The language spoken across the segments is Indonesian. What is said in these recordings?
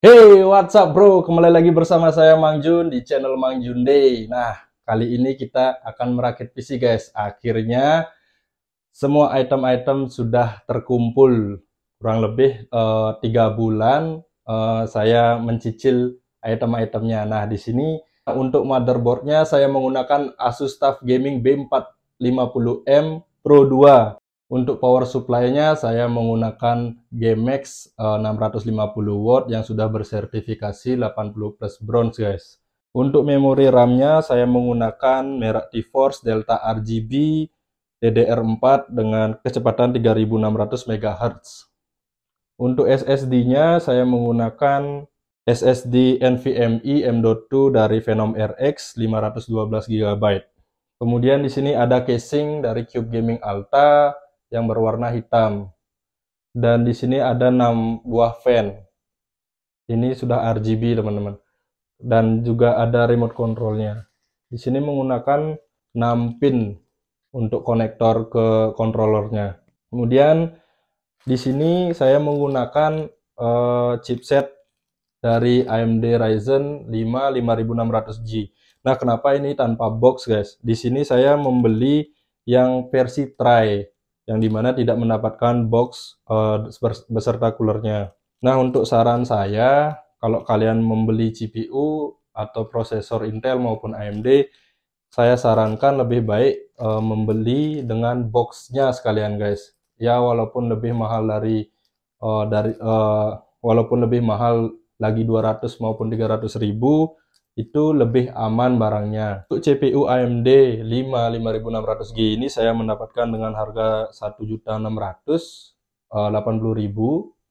Hey, what's up bro? Kembali lagi bersama saya Mang Jun di channel Mang Jun Day. Nah, kali ini kita akan merakit PC guys. Akhirnya semua item-item sudah terkumpul. Kurang lebih 3 bulan saya mencicil item-itemnya. Nah, di sini untuk motherboardnya saya menggunakan Asus TUF Gaming B450M Pro 2. Untuk power supply-nya saya menggunakan GameX 650 watt yang sudah bersertifikasi 80 plus bronze guys. Untuk memori RAM-nya saya menggunakan merek T-Force Delta RGB DDR4 dengan kecepatan 3600 MHz. Untuk SSD-nya saya menggunakan SSD NVMe M.2 dari Phenom RX 512 GB. Kemudian di sini ada casing dari Cube Gaming Alta yang berwarna hitam. Dan di sini ada 6 buah fan. Ini sudah RGB teman-teman. Dan juga ada remote controlnya. Di sini menggunakan 6 pin untuk konektor ke controllernya. Kemudian di sini saya menggunakan chipset dari AMD Ryzen 5 5600G. Nah, kenapa ini tanpa box guys? Di sini saya membeli yang versi try, yang dimana tidak mendapatkan box beserta coolernya. Nah, untuk saran saya, kalau kalian membeli CPU atau prosesor Intel maupun AMD, saya sarankan lebih baik membeli dengan boxnya sekalian guys. Ya, walaupun lebih mahal walaupun lebih mahal lagi 200 maupun 300 ribu, itu lebih aman barangnya. Untuk CPU AMD 5600G ini saya mendapatkan dengan harga 1.680.000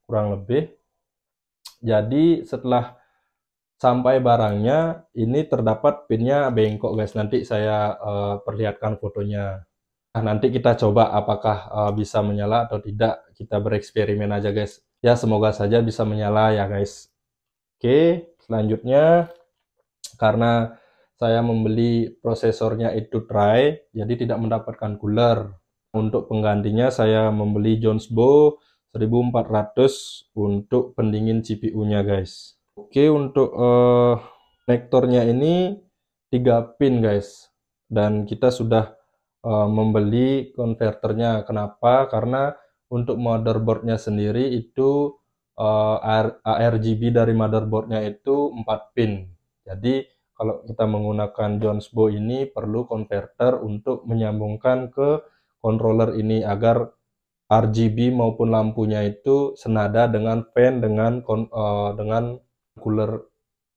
kurang lebih. Jadi setelah sampai barangnya ini terdapat pinnya bengkok guys. Nanti saya perlihatkan fotonya. Nah, nanti kita coba apakah bisa menyala atau tidak. Kita bereksperimen aja guys. Ya, semoga saja bisa menyala ya guys. Oke, selanjutnya karena saya membeli prosesornya itu try, jadi tidak mendapatkan cooler. Untuk penggantinya saya membeli Jonesbo 1400 untuk pendingin CPU-nya guys. Oke, untuk konektornya ini 3 pin guys. Dan kita sudah membeli konverternya. Kenapa? Karena untuk motherboardnya sendiri itu ARGB dari motherboardnya itu 4 pin. Jadi kalau kita menggunakan Jonesbo ini perlu konverter untuk menyambungkan ke controller ini agar RGB maupun lampunya itu senada dengan fan dengan cooler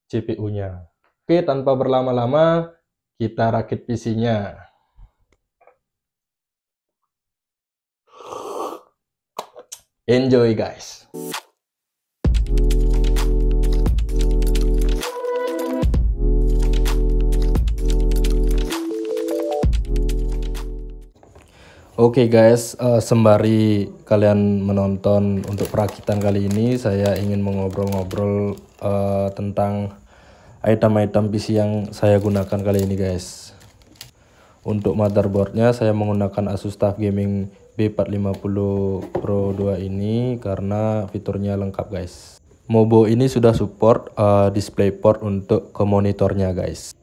CPU-nya. Oke, tanpa berlama-lama kita rakit PC-nya. Enjoy guys. Oke guys, sembari kalian menonton untuk perakitan kali ini, saya ingin mengobrol-ngobrol tentang item-item PC yang saya gunakan kali ini guys. Untuk motherboardnya saya menggunakan Asus TUF Gaming B450 Pro 2 ini karena fiturnya lengkap guys. Mobo ini sudah support DisplayPort untuk ke monitornya guys.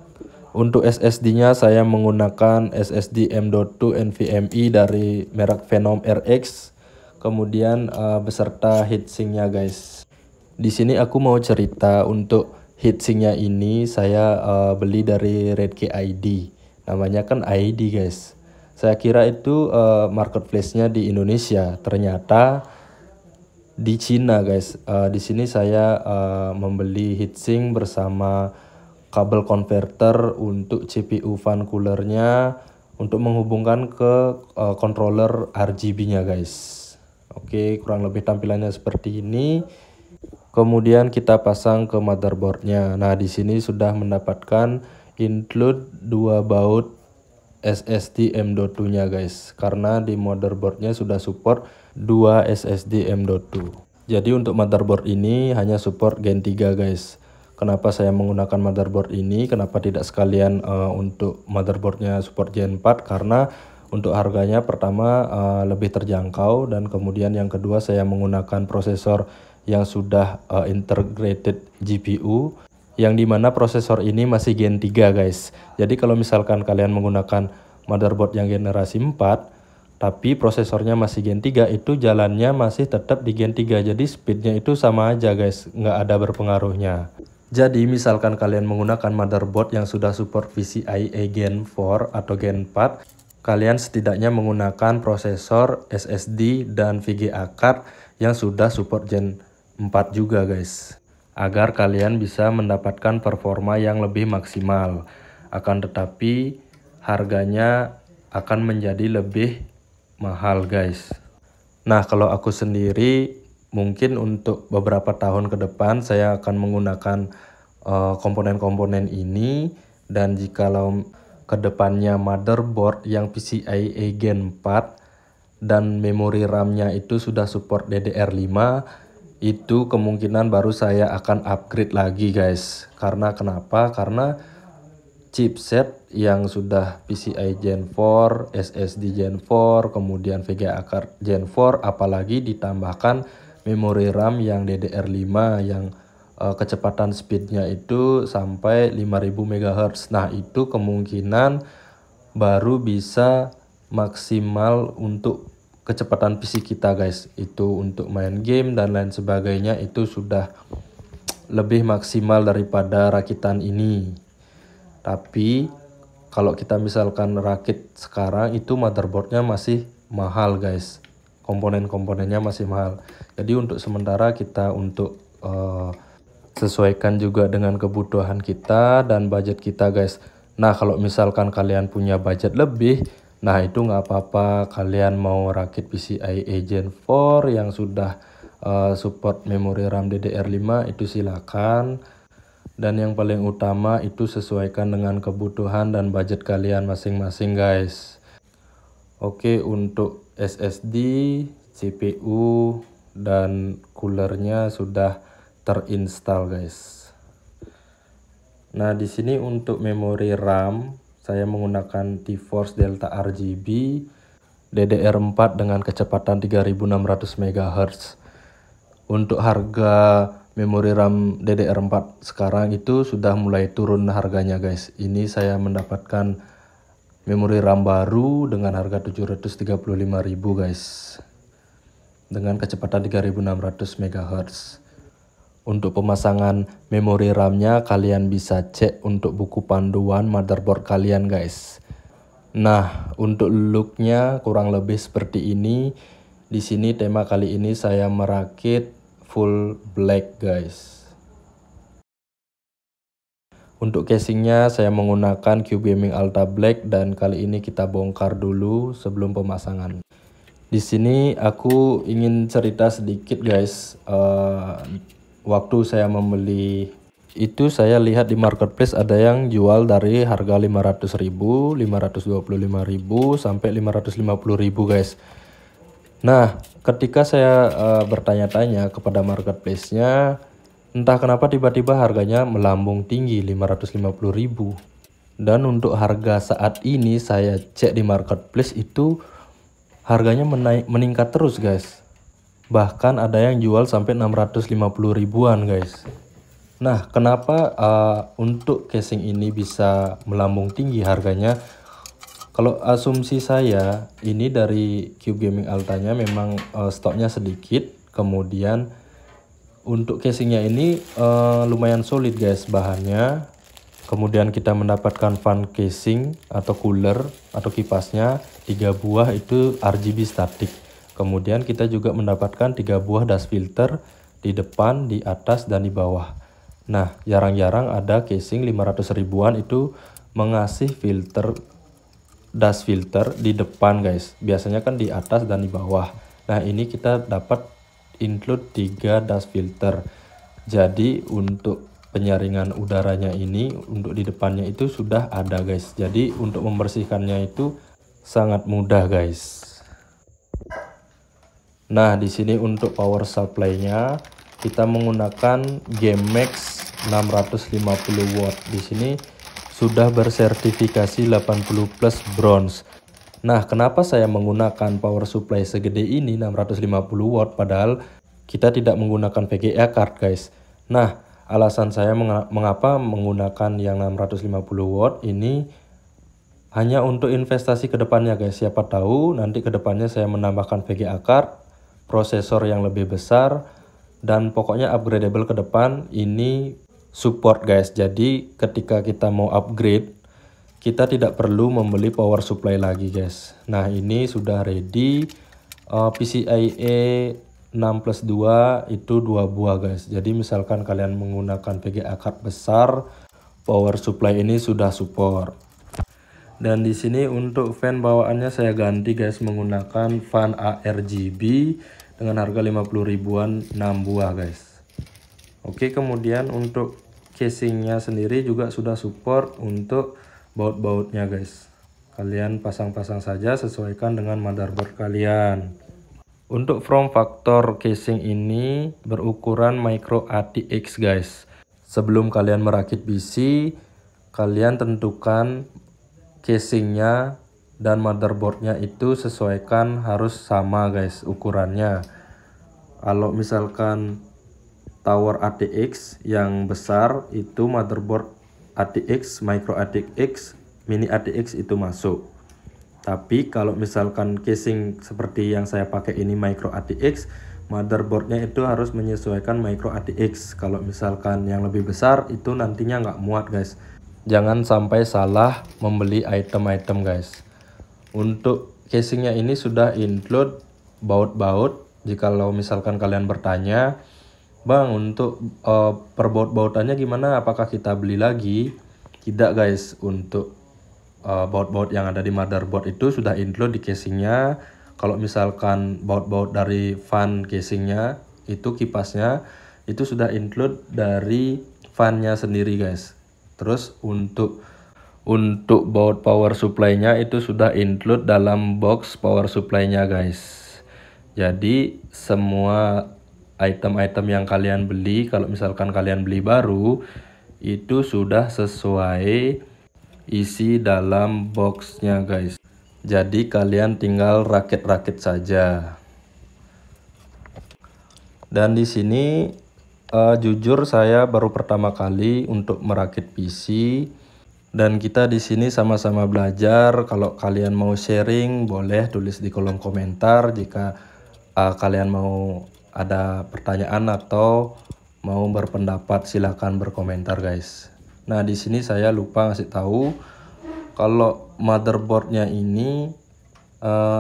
Untuk SSD-nya saya menggunakan SSD M.2 NVMe dari merek Phenom RX, kemudian beserta heatsinknya guys. Di sini aku mau cerita untuk heatsinknya ini saya beli dari Redkey ID, namanya kan ID guys. Saya kira itu marketplace-nya di Indonesia, ternyata di Cina guys. Di sini saya membeli heatsink bersama kabel converter untuk CPU fan coolernya untuk menghubungkan ke controller RGB-nya guys. Oke, kurang lebih tampilannya seperti ini. Kemudian kita pasang ke motherboardnya. Nah, di sini sudah mendapatkan include 2 baut SSD M.2-nya guys. Karena di motherboardnya sudah support 2 SSD M.2. Jadi untuk motherboard ini hanya support Gen 3 guys. Kenapa saya menggunakan motherboard ini? Kenapa tidak sekalian untuk motherboardnya support Gen 4? Karena untuk harganya pertama lebih terjangkau, dan kemudian yang kedua saya menggunakan prosesor yang sudah integrated GPU, yang dimana prosesor ini masih Gen 3 guys. Jadi kalau misalkan kalian menggunakan motherboard yang generasi 4 tapi prosesornya masih Gen 3, itu jalannya masih tetap di Gen 3. Jadi speednya itu sama aja guys, nggak ada berpengaruhnya. Jadi misalkan kalian menggunakan motherboard yang sudah support PCIe Gen 4 atau Gen 4, kalian setidaknya menggunakan prosesor, SSD, dan VGA card yang sudah support Gen 4 juga guys, agar kalian bisa mendapatkan performa yang lebih maksimal. Akan tetapi harganya akan menjadi lebih mahal guys. Nah, kalau aku sendiri mungkin untuk beberapa tahun ke depan saya akan menggunakan komponen-komponen ini, dan jikalau kedepannya motherboard yang PCIe Gen 4 dan memori RAM-nya itu sudah support DDR5, itu kemungkinan baru saya akan upgrade lagi guys. Karena kenapa? Karena chipset yang sudah PCIe Gen 4, SSD Gen 4, kemudian VGA card Gen 4, apalagi ditambahkan memori RAM yang DDR5 yang kecepatan speednya itu sampai 5000 MHz. Nah, itu kemungkinan baru bisa maksimal untuk kecepatan PC kita guys. Itu untuk main game dan lain sebagainya itu sudah lebih maksimal daripada rakitan ini. Tapi kalau kita misalkan rakit sekarang itu motherboardnya masih mahal guys, komponen-komponennya masih mahal. Jadi untuk sementara kita untuk sesuaikan juga dengan kebutuhan kita dan budget kita guys. Nah, kalau misalkan kalian punya budget lebih, nah itu nggak apa-apa, kalian mau rakit PCIe Gen 4 yang sudah support memori RAM DDR5 itu silakan. Dan yang paling utama itu sesuaikan dengan kebutuhan dan budget kalian masing-masing guys. Oke, untuk SSD, CPU, dan coolernya sudah terinstall guys. Nah, di sini untuk memori RAM saya menggunakan TeForce Delta RGB DDR4 dengan kecepatan 3600 MHz. Untuk harga memori RAM DDR4 sekarang itu sudah mulai turun harganya guys. Ini saya mendapatkan memori RAM baru dengan harga 735.000 guys, dengan kecepatan 3600 MHz. Untuk pemasangan memori RAM-nya kalian bisa cek untuk buku panduan motherboard kalian guys. Nah, untuk looknya kurang lebih seperti ini. Di sini tema kali ini saya merakit full black guys. Untuk casingnya saya menggunakan Cube Gaming Ultra Black, dan kali ini kita bongkar dulu sebelum pemasangan. Di sini aku ingin cerita sedikit guys. Waktu saya membeli itu saya lihat di marketplace ada yang jual dari harga 500.000, 525.000 sampai 550.000 guys. Nah, ketika saya bertanya-tanya kepada marketplace-nya, entah kenapa tiba-tiba harganya melambung tinggi 550.000. Dan untuk harga saat ini saya cek di marketplace itu harganya meningkat terus guys. Bahkan ada yang jual sampai 650 ribuan guys. Nah, kenapa untuk casing ini bisa melambung tinggi harganya? Kalau asumsi saya, ini dari Cube Gaming Ultra-nya memang stoknya sedikit. Kemudian untuk casingnya ini lumayan solid guys bahannya. Kemudian kita mendapatkan fan casing atau cooler atau kipasnya 3 buah itu RGB static. Kemudian kita juga mendapatkan 3 buah dust filter di depan, di atas, dan di bawah. Nah, jarang-jarang ada casing 500 ribuan itu mengasih dust filter di depan guys. Biasanya kan di atas dan di bawah. Nah, ini kita dapat include 3 dust filter. Jadi untuk penyaringan udaranya ini untuk di depannya itu sudah ada guys. Jadi untuk membersihkannya itu sangat mudah guys. Nah, di sini untuk power supply-nya kita menggunakan GameMax 650 watt. Di sini sudah bersertifikasi 80 plus bronze. Nah, kenapa saya menggunakan power supply segede ini 650 watt padahal kita tidak menggunakan VGA card guys. Nah, alasan saya mengapa menggunakan yang 650 watt ini hanya untuk investasi ke depannya guys. Siapa tahu nanti ke depannya saya menambahkan VGA card, prosesor yang lebih besar, dan pokoknya upgradable ke depan ini support guys. Jadi ketika kita mau upgrade, kita tidak perlu membeli power supply lagi guys. Nah, ini sudah ready. PCIe 6+2 itu 2 buah guys. Jadi misalkan kalian menggunakan VGA card besar, power supply ini sudah support. Dan di sini untuk fan bawaannya saya ganti guys menggunakan fan ARGB dengan harga 50 ribuan 6 buah guys. Oke, kemudian untuk casingnya sendiri juga sudah support untuk baut-bautnya guys. Kalian pasang-pasang saja sesuaikan dengan motherboard kalian. Untuk form factor casing ini berukuran micro ATX guys. Sebelum kalian merakit PC, kalian tentukan casingnya dan motherboardnya itu sesuaikan harus sama guys ukurannya. Kalau misalkan tower ATX yang besar itu motherboard ATX, micro ATX, mini ATX itu masuk. Tapi kalau misalkan casing seperti yang saya pakai ini micro ATX, motherboardnya itu harus menyesuaikan micro ATX. Kalau misalkan yang lebih besar itu nantinya nggak muat guys. Jangan sampai salah membeli item-item guys. Untuk casingnya ini sudah include baut-baut. Jikalau misalkan kalian bertanya, Bang, untuk perbaut-bautannya gimana? Apakah kita beli lagi? Tidak guys, untuk baut-baut yang ada di motherboard itu sudah include di casingnya. Kalau misalkan baut-baut dari fan casingnya, itu kipasnya, itu sudah include dari fannya sendiri guys. Terus untuk baut power supply-nya itu sudah include dalam box power supply-nya guys. Jadi semua item-item yang kalian beli, kalau misalkan kalian beli baru, itu sudah sesuai isi dalam boxnya guys. Jadi kalian tinggal rakit-rakit saja. Dan di sini jujur saya baru pertama kali untuk merakit PC, dan kita di sini sama-sama belajar. Kalau kalian mau sharing boleh tulis di kolom komentar. Jika kalian mau ada pertanyaan atau mau berpendapat silahkan berkomentar guys. Nah, di sini saya lupa ngasih tahu kalau motherboardnya ini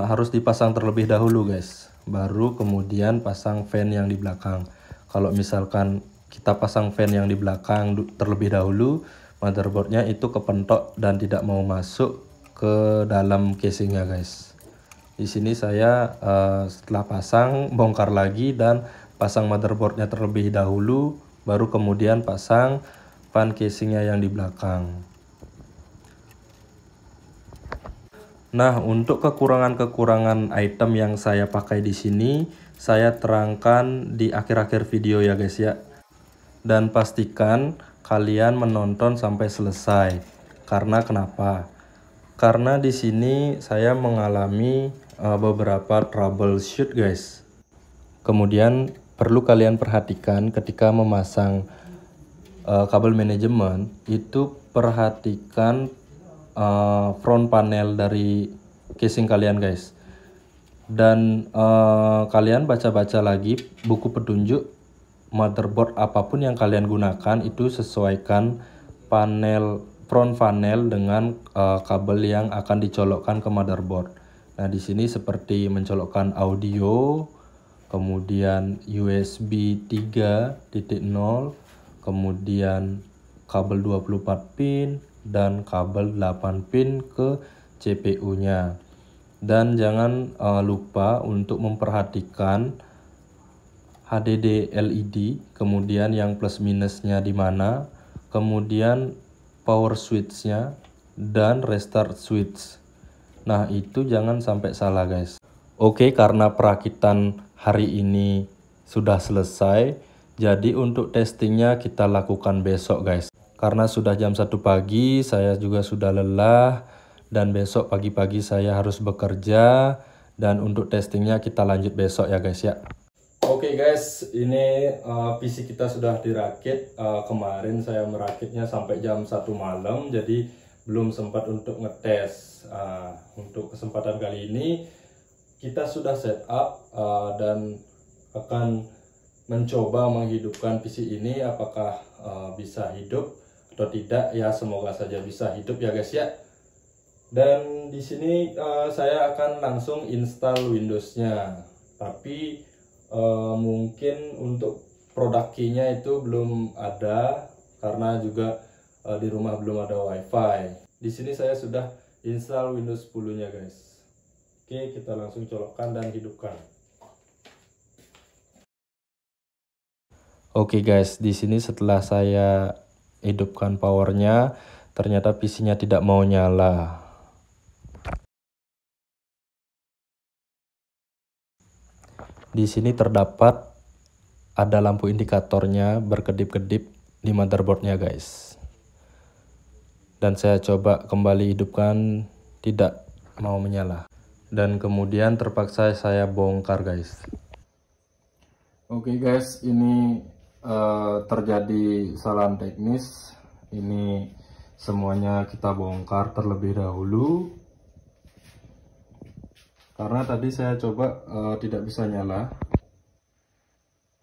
harus dipasang terlebih dahulu guys, baru kemudian pasang fan yang di belakang. Kalau misalkan kita pasang fan yang di belakang terlebih dahulu, motherboardnya itu kepentok dan tidak mau masuk ke dalam casingnya guys. Di sini saya setelah pasang bongkar lagi dan pasang motherboardnya terlebih dahulu, baru kemudian pasang fan casingnya yang di belakang. Nah, untuk kekurangan-kekurangan item yang saya pakai di sini saya terangkan di akhir-akhir video ya guys ya. Dan pastikan kalian menonton sampai selesai. Karena kenapa? Karena di sini saya mengalami beberapa troubleshoot guys. Kemudian perlu kalian perhatikan ketika memasang kabel manajemen itu, perhatikan front panel dari casing kalian guys. Dan kalian baca-baca lagi buku petunjuk motherboard apapun yang kalian gunakan, itu sesuaikan front panel dengan kabel yang akan dicolokkan ke motherboard. Nah, di sini seperti mencolokkan audio, kemudian USB 3.0, kemudian kabel 24 pin dan kabel 8 pin ke CPU-nya. Dan jangan lupa untuk memperhatikan HDD LED, kemudian yang plus minusnya di mana, kemudian power switch-nya dan restart switch. Nah, itu jangan sampai salah guys. Oke, karena perakitan hari ini sudah selesai, jadi untuk testingnya kita lakukan besok guys. Karena sudah jam 1 pagi, saya juga sudah lelah, dan besok pagi-pagi saya harus bekerja, dan untuk testingnya kita lanjut besok ya guys ya. Oke guys, ini PC kita sudah dirakit. Kemarin saya merakitnya sampai jam 1 malam, jadi belum sempat untuk ngetes. Untuk kesempatan kali ini kita sudah setup dan akan mencoba menghidupkan PC ini. Apakah bisa hidup atau tidak? Ya semoga saja bisa hidup ya guys ya. Dan di sini saya akan langsung install Windows-nya. Tapi mungkin untuk produk key-nya itu belum ada karena juga di rumah belum ada WiFi. Di sini saya sudah install Windows 10-nya guys. Oke, kita langsung colokkan dan hidupkan. Oke guys, di sini setelah saya hidupkan powernya, ternyata PC-nya tidak mau nyala. Di sini terdapat ada lampu indikatornya berkedip-kedip di motherboardnya guys. Dan saya coba kembali hidupkan, tidak mau menyala. Dan kemudian terpaksa saya bongkar guys. Oke guys, ini terjadi kesalahan teknis. Ini semuanya kita bongkar terlebih dahulu. Karena tadi saya coba tidak bisa nyala.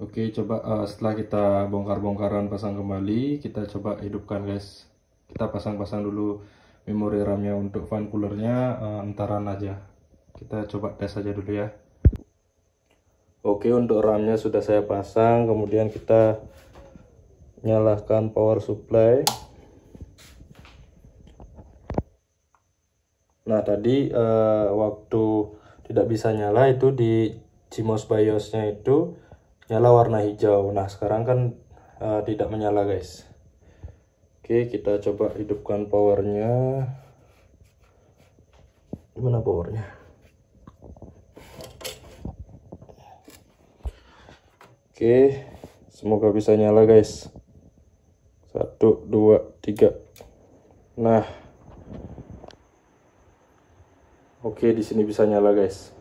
Oke, coba setelah kita bongkar-bongkaran pasang kembali, kita coba hidupkan guys. Kita pasang-pasang dulu memori RAM-nya. Untuk fan coolernya entaran aja. Kita coba tes aja dulu ya. Oke, untuk RAM-nya sudah saya pasang. Kemudian kita nyalakan power supply. Nah tadi waktu tidak bisa nyala itu di CMOS BIOS-nya itu nyala warna hijau. Nah sekarang kan tidak menyala guys. Oke, kita coba hidupkan powernya. Gimana powernya? Oke, semoga bisa nyala guys. 1, 2, 3. Nah, oke, di sini bisa nyala guys.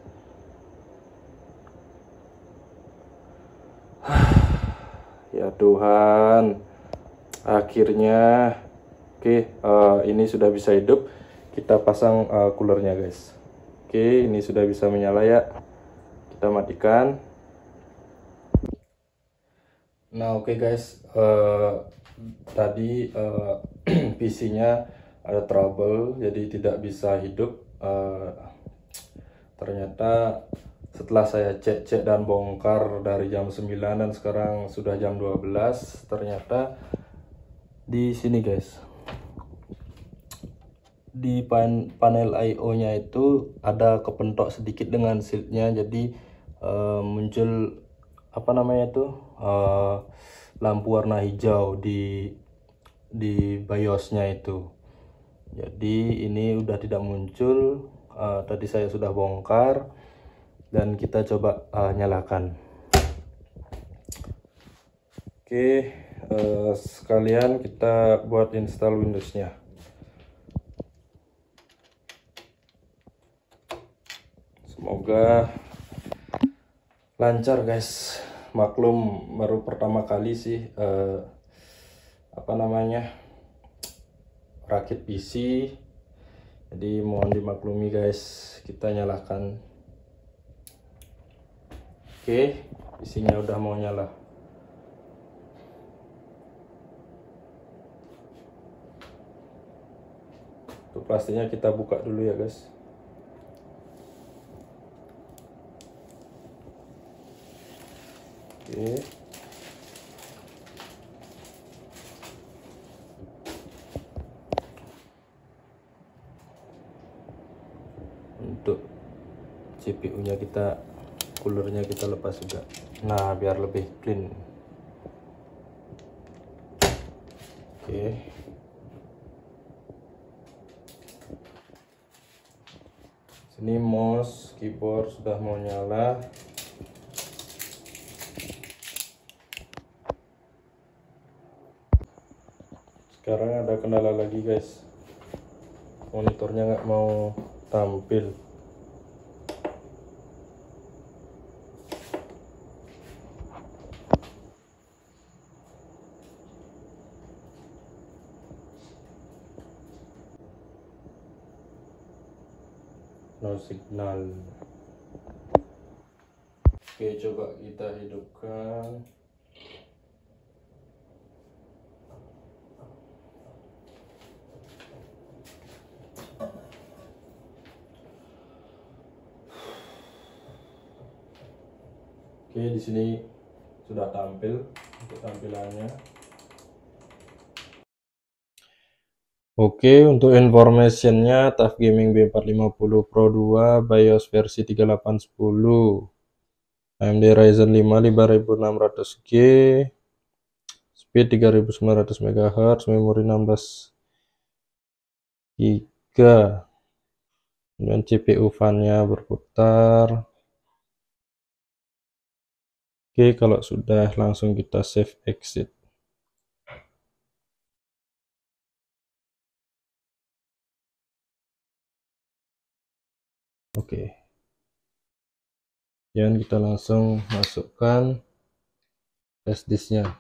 Ya Tuhan, akhirnya. Oke, ini sudah bisa hidup. Kita pasang coolernya guys. Oke, ini sudah bisa menyala ya. Kita matikan. Nah oke guys, tadi PC-nya ada trouble, jadi tidak bisa hidup. Ternyata setelah saya cek dan bongkar dari jam 9 dan sekarang sudah jam 12, ternyata di sini guys, di panel I/O-nya itu ada kepentok sedikit dengan shieldnya, jadi muncul apa namanya itu lampu warna hijau di BIOS-nya itu. Jadi ini udah tidak muncul. Tadi saya sudah bongkar dan kita coba nyalakan. Oke, sekalian kita buat install Windows-nya. Semoga lancar guys. Maklum baru pertama kali sih apa namanya rakit PC, jadi mohon dimaklumi guys. Kita nyalakan. Oke, PC-nya udah mau nyala. Tuh pastinya kita buka dulu ya guys. Oke. Untuk CPU-nya kita, coolernya kita lepas juga. Nah, biar lebih clean. Oke. Sini mouse, keyboard sudah mau nyala. Sekarang ada kendala lagi guys, monitornya nggak mau tampil. no signal. Oke, coba kita hidupkan. Oke, di sini sudah tampil untuk tampilannya. Oke, untuk informationnya TUF Gaming B450 Pro 2 BIOS versi 3810, AMD Ryzen 5 5600G, speed 3900 MHz, memori 16 GB, dan CPU fan-nya berputar. Oke, kalau sudah langsung kita save exit. Oke. Dan kita langsung masukkan flash disknya.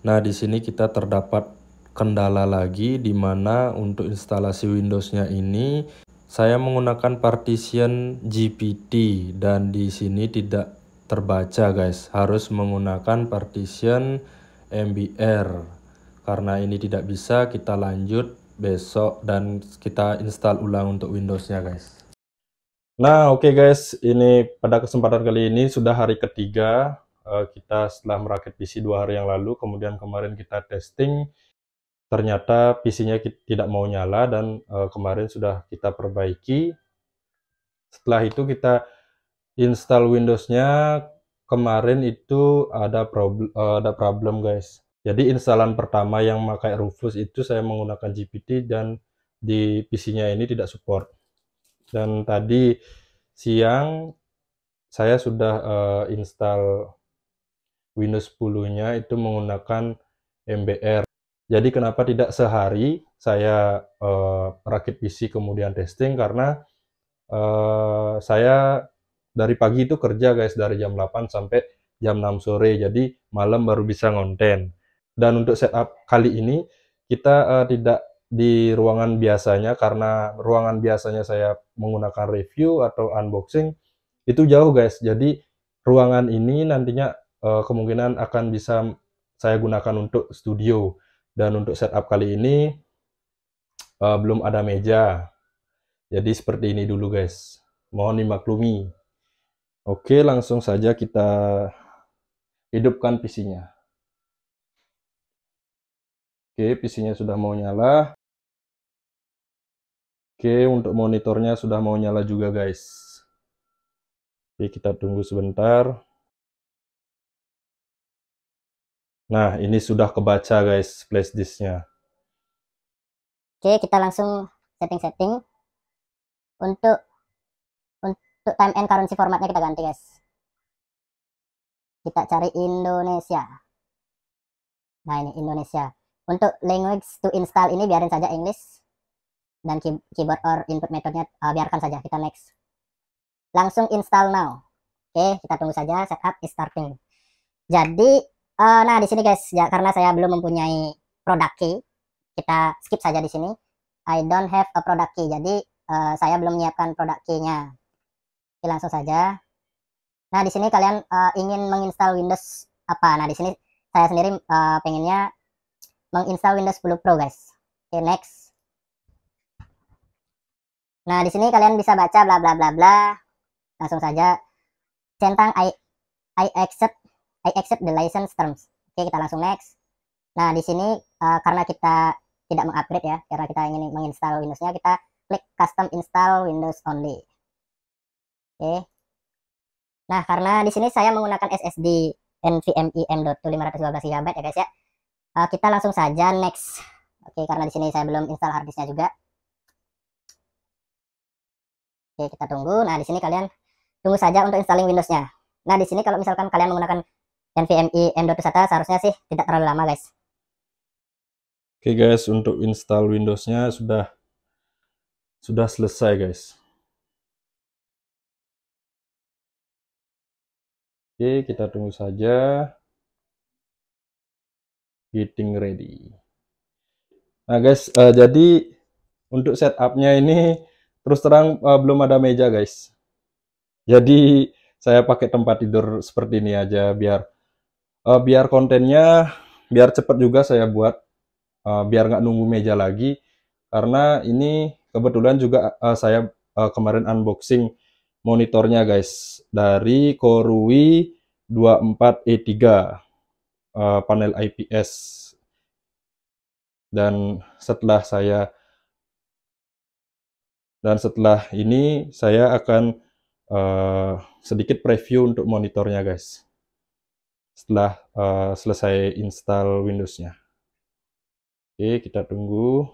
Nah, di sini kita terdapat kendala lagi, di mana untuk instalasi Windows-nya ini saya menggunakan partition GPT dan di sini tidak terbaca guys, harus menggunakan partition MBR. Karena ini tidak bisa, kita lanjut besok dan kita install ulang untuk Windows-nya guys. Nah, oke guys, ini pada kesempatan kali ini sudah hari ketiga kita setelah merakit PC 2 hari yang lalu, kemudian kemarin kita testing, ternyata PC-nya tidak mau nyala dan kemarin sudah kita perbaiki. Setelah itu kita install Windows-nya, kemarin itu ada problem guys. Jadi instalan pertama yang pakai Rufus itu saya menggunakan GPT dan di PC-nya ini tidak support. Dan tadi siang saya sudah install Windows 10-nya itu menggunakan MBR. Jadi kenapa tidak sehari saya rakit PC kemudian testing, karena saya dari pagi itu kerja guys, dari jam 8 sampai jam 6 sore, jadi malam baru bisa ngonten. Dan untuk setup kali ini kita tidak di ruangan biasanya, karena ruangan biasanya saya menggunakan review atau unboxing itu jauh guys. Jadi ruangan ini nantinya kemungkinan akan bisa saya gunakan untuk studio. Dan untuk setup kali ini belum ada meja, jadi seperti ini dulu guys, mohon dimaklumi. Oke, langsung saja kita hidupkan PC-nya. Oke, PC-nya sudah mau nyala. Oke, untuk monitornya sudah mau nyala juga guys. Oke, kita tunggu sebentar. Nah, ini sudah kebaca guys flash disknya. Oke, kita langsung setting-setting. Untuk time and currency formatnya kita ganti guys. Kita cari Indonesia. Nah, ini Indonesia. Untuk language to install ini biarin saja English. Dan keyboard or input methodnya biarkan saja, kita next. Langsung install now. Oke, kita tunggu saja, setup is starting. Jadi nah di sini guys, ya, karena saya belum mempunyai product key, kita skip saja di sini. I don't have a product key, jadi saya belum menyiapkan product key-nya. Oke, langsung saja. Nah, di sini kalian ingin menginstal Windows apa? Nah, di sini saya sendiri pengennya menginstal Windows 10 Pro guys. Oke, next. Nah, di sini kalian bisa baca bla bla bla bla. Langsung saja centang I accept the license terms. Oke, kita langsung next. Nah, di sini karena kita tidak mengupgrade ya, karena kita ingin menginstal Windows-nya, kita klik custom install Windows only. Oke. Nah, karena di sini saya menggunakan SSD NVMe M.2 512 GB ya guys ya. Kita langsung saja next. Oke, karena di sini saya belum install harddisknya juga. Oke, kita tunggu. Nah, di sini kalian tunggu saja untuk installing Windows-nya. Nah, di sini kalau misalkan kalian menggunakan NVMe M.2 SATA seharusnya sih tidak terlalu lama guys. Oke guys, untuk install Windows-nya sudah selesai guys. Oke, kita tunggu saja. Getting ready. Nah guys, jadi untuk setupnya ini terus terang belum ada meja guys. Jadi saya pakai tempat tidur seperti ini aja biar kontennya biar cepet juga saya buat, biar nggak nunggu meja lagi. Karena ini kebetulan juga saya kemarin unboxing monitornya guys dari Korui 24E3 panel IPS. Dan setelah ini saya akan sedikit preview untuk monitornya guys, setelah selesai install Windows-nya. Oke, kita tunggu.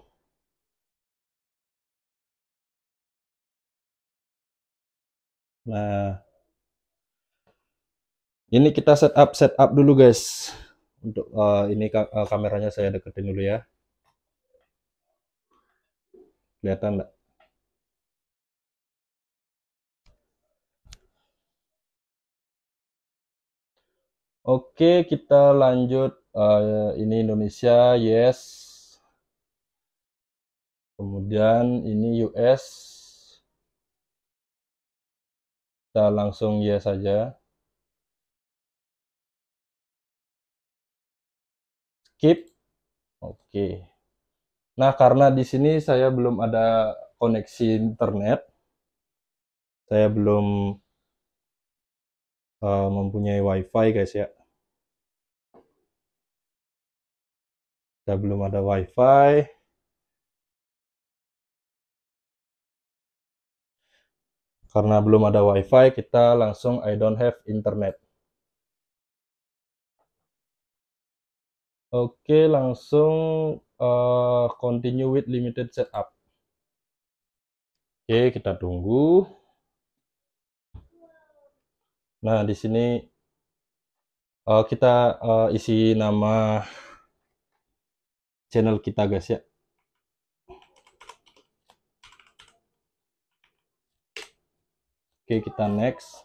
Nah, ini kita setup dulu guys. Untuk ini kameranya saya deketin dulu ya. Kelihatan nggak? Oke, kita lanjut. Ini Indonesia, yes. Kemudian ini US. Kita langsung yes saja. Skip. Oke. Nah, karena di sini saya belum ada koneksi internet, saya belum mempunyai WiFi guys ya. Kita belum ada WiFi. Karena belum ada WiFi, kita langsung I don't have internet. Oke, langsung continue with limited setup. Oke, kita tunggu. Nah, di sini kita isi nama channel kita guys ya. Oke, kita next.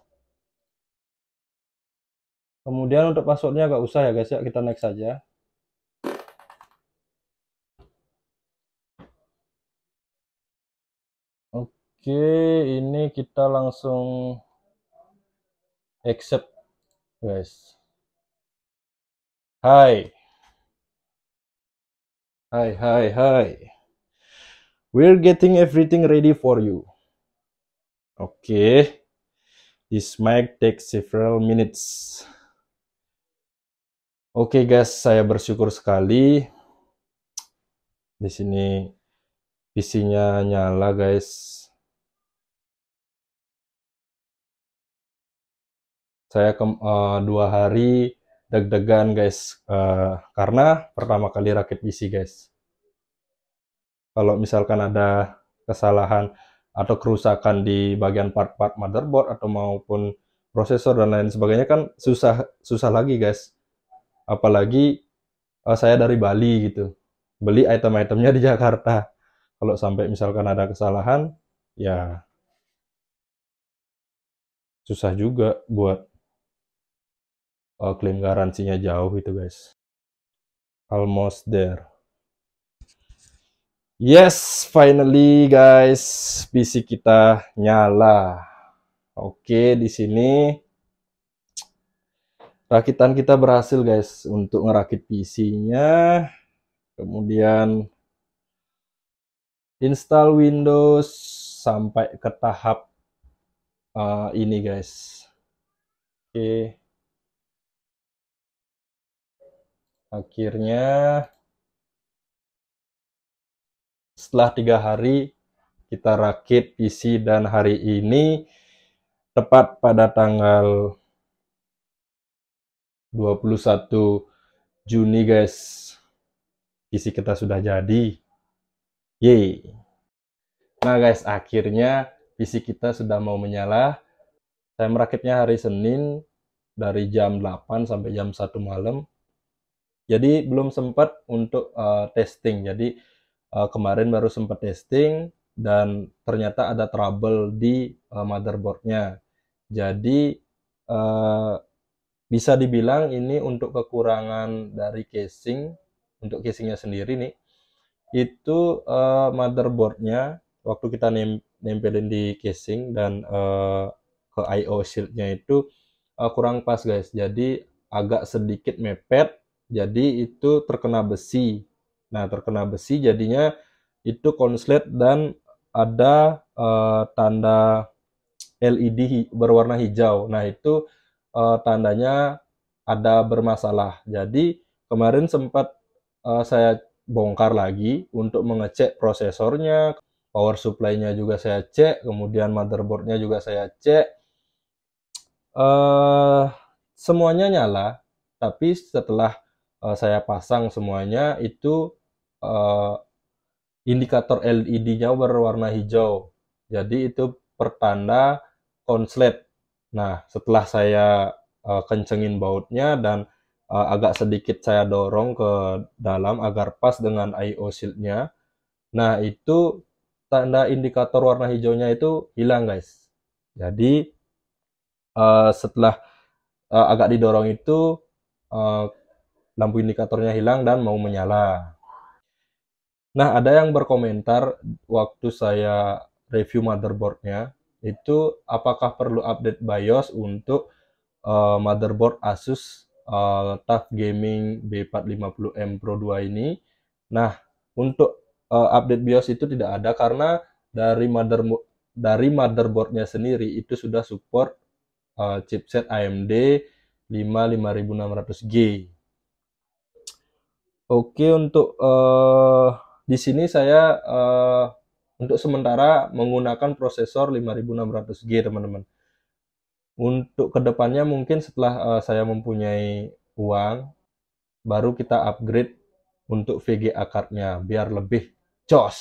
Kemudian untuk passwordnya nggak usah ya guys ya, kita next saja. Oke, ini kita langsung accept guys. Hai. We're getting everything ready for you. Oke. This might take several minutes. Oke guys, saya bersyukur sekali. Di sini PC-nya nyala guys. Saya 2 hari deg-degan guys, karena pertama kali rakit PC guys. Kalau misalkan ada kesalahan atau kerusakan di bagian part-part motherboard atau maupun prosesor dan lain sebagainya kan susah lagi guys. Apalagi saya dari Bali gitu, beli item-itemnya di Jakarta. Kalau sampai misalkan ada kesalahan, ya susah juga buat klaim garansinya jauh itu guys. Almost there. Yes, finally guys, PC kita nyala. Oke, di sini rakitan kita berhasil guys untuk ngerakit PC-nya. Kemudian install Windows sampai ke tahap ini guys. Oke. Akhirnya setelah 3 hari kita rakit PC dan hari ini tepat pada tanggal 21 Juni guys, PC kita sudah jadi. Yeay. Nah guys, akhirnya PC kita sudah mau menyala. Saya merakitnya hari Senin dari jam 8 sampai jam 1 malam. Jadi belum sempat untuk testing. Jadi kemarin baru sempat testing dan ternyata ada trouble di motherboardnya. Jadi bisa dibilang ini untuk kekurangan dari casing. Untuk casingnya sendiri nih, itu motherboardnya waktu kita nempelin di casing dan ke I/O shieldnya itu kurang pas guys, jadi agak sedikit mepet, jadi itu terkena besi. Nah, terkena besi jadinya itu konslet dan ada tanda LED berwarna hijau. Nah, itu tandanya ada bermasalah. Jadi kemarin sempat saya bongkar lagi untuk mengecek prosesornya, power supply-nya juga saya cek, kemudian motherboard-nya juga saya cek. Semuanya nyala, tapi setelah saya pasang semuanya itu indikator LED-nya berwarna hijau. Jadi itu pertanda konslet. Nah, setelah saya kencengin bautnya dan agak sedikit saya dorong ke dalam agar pas dengan I/O shield-nya. Nah, itu tanda indikator warna hijaunya itu hilang, guys. Jadi setelah agak didorong itu lampu indikatornya hilang dan mau menyala. Nah, ada yang berkomentar waktu saya review motherboardnya, itu apakah perlu update BIOS untuk motherboard Asus TUF Gaming B450M Pro 2 ini. Nah, untuk update BIOS itu tidak ada karena dari motherboardnya sendiri itu sudah support chipset AMD 5600G. Oke, untuk di sini saya untuk sementara menggunakan prosesor 5600G, teman-teman. Untuk kedepannya mungkin setelah saya mempunyai uang, baru kita upgrade untuk VGA card-nya biar lebih jos.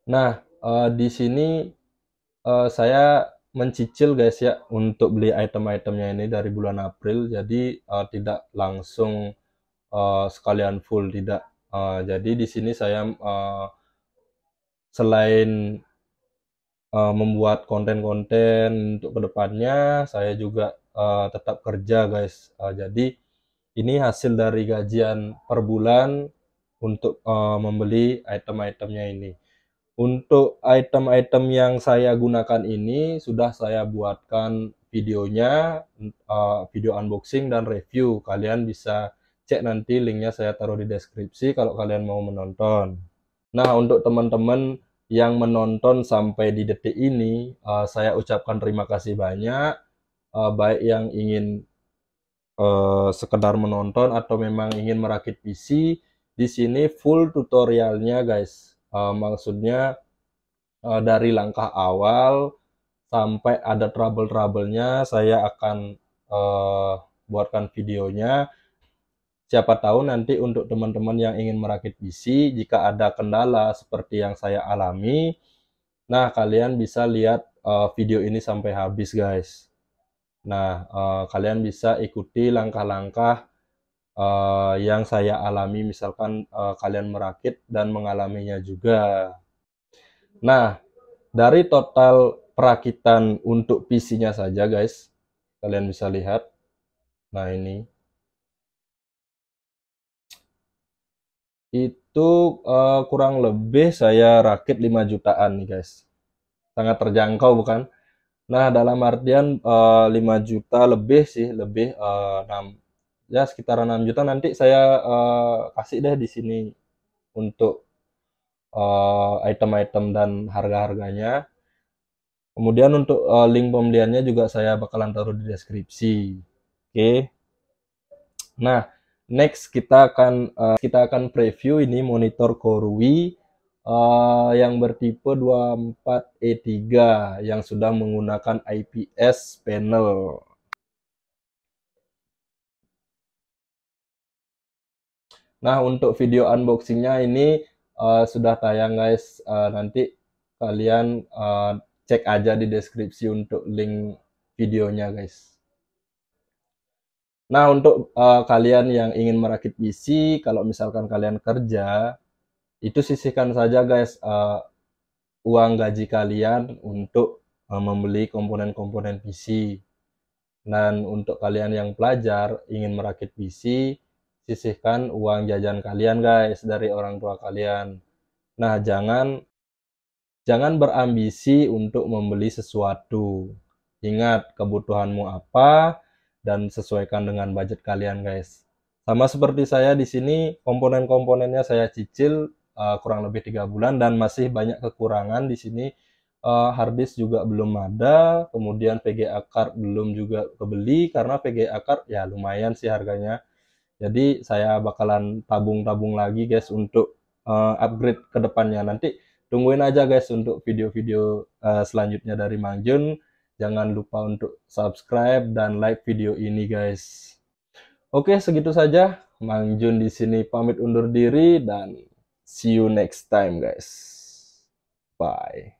Nah, di sini saya mencicil guys ya untuk beli item-itemnya ini dari bulan April, jadi tidak langsung sekalian full, tidak. Jadi di sini saya selain membuat konten-konten untuk kedepannya, saya juga tetap kerja guys. Jadi ini hasil dari gajian per bulan untuk membeli item-itemnya ini. Untuk item-item yang saya gunakan ini sudah saya buatkan videonya, video unboxing dan review. Kalian bisa cek nanti, linknya saya taruh di deskripsi kalau kalian mau menonton. Nah, untuk teman-teman yang menonton sampai di detik ini, saya ucapkan terima kasih banyak, baik yang ingin sekedar menonton atau memang ingin merakit PC. Di sini full tutorialnya guys. Maksudnya dari langkah awal sampai ada trouble-troublenya saya akan buatkan videonya. Siapa tahu nanti untuk teman-teman yang ingin merakit PC, jika ada kendala seperti yang saya alami, nah kalian bisa lihat video ini sampai habis guys. Nah, kalian bisa ikuti langkah-langkah yang saya alami, misalkan kalian merakit dan mengalaminya juga. Nah, dari total perakitan untuk PC-nya saja guys, kalian bisa lihat. Nah, ini itu kurang lebih saya rakit 5 jutaan nih guys. Sangat terjangkau bukan? Nah, dalam artian 5 juta lebih sih, lebih 6, ya sekitar 6 juta nanti saya kasih deh di sini untuk item-item dan harga-harganya. Kemudian untuk link pembeliannya juga saya bakalan taruh di deskripsi. Oke. Nah, next kita akan preview ini monitor Corui yang bertipe 24E3 yang sudah menggunakan IPS panel. Nah, untuk video unboxingnya ini sudah tayang guys. Nanti kalian cek aja di deskripsi untuk link videonya guys. Nah, untuk kalian yang ingin merakit PC, kalau misalkan kalian kerja, itu sisihkan saja guys uang gaji kalian untuk membeli komponen-komponen PC. Dan untuk kalian yang pelajar ingin merakit PC, sisihkan uang jajan kalian guys dari orang tua kalian. Nah, jangan Jangan berambisi untuk membeli sesuatu. Ingat kebutuhanmu apa dan sesuaikan dengan budget kalian, guys. Sama seperti saya di sini, komponen-komponennya saya cicil kurang lebih 3 bulan dan masih banyak kekurangan di sini. Harddisk juga belum ada, kemudian VGA card belum juga kebeli karena VGA card ya lumayan sih harganya. Jadi saya bakalan tabung-tabung lagi guys untuk upgrade ke depannya. Nanti tungguin aja guys untuk video-video selanjutnya dari Mang Jun. Jangan lupa untuk subscribe dan like video ini guys. Oke, segitu saja. Mang Jun di sini pamit undur diri dan see you next time guys. Bye.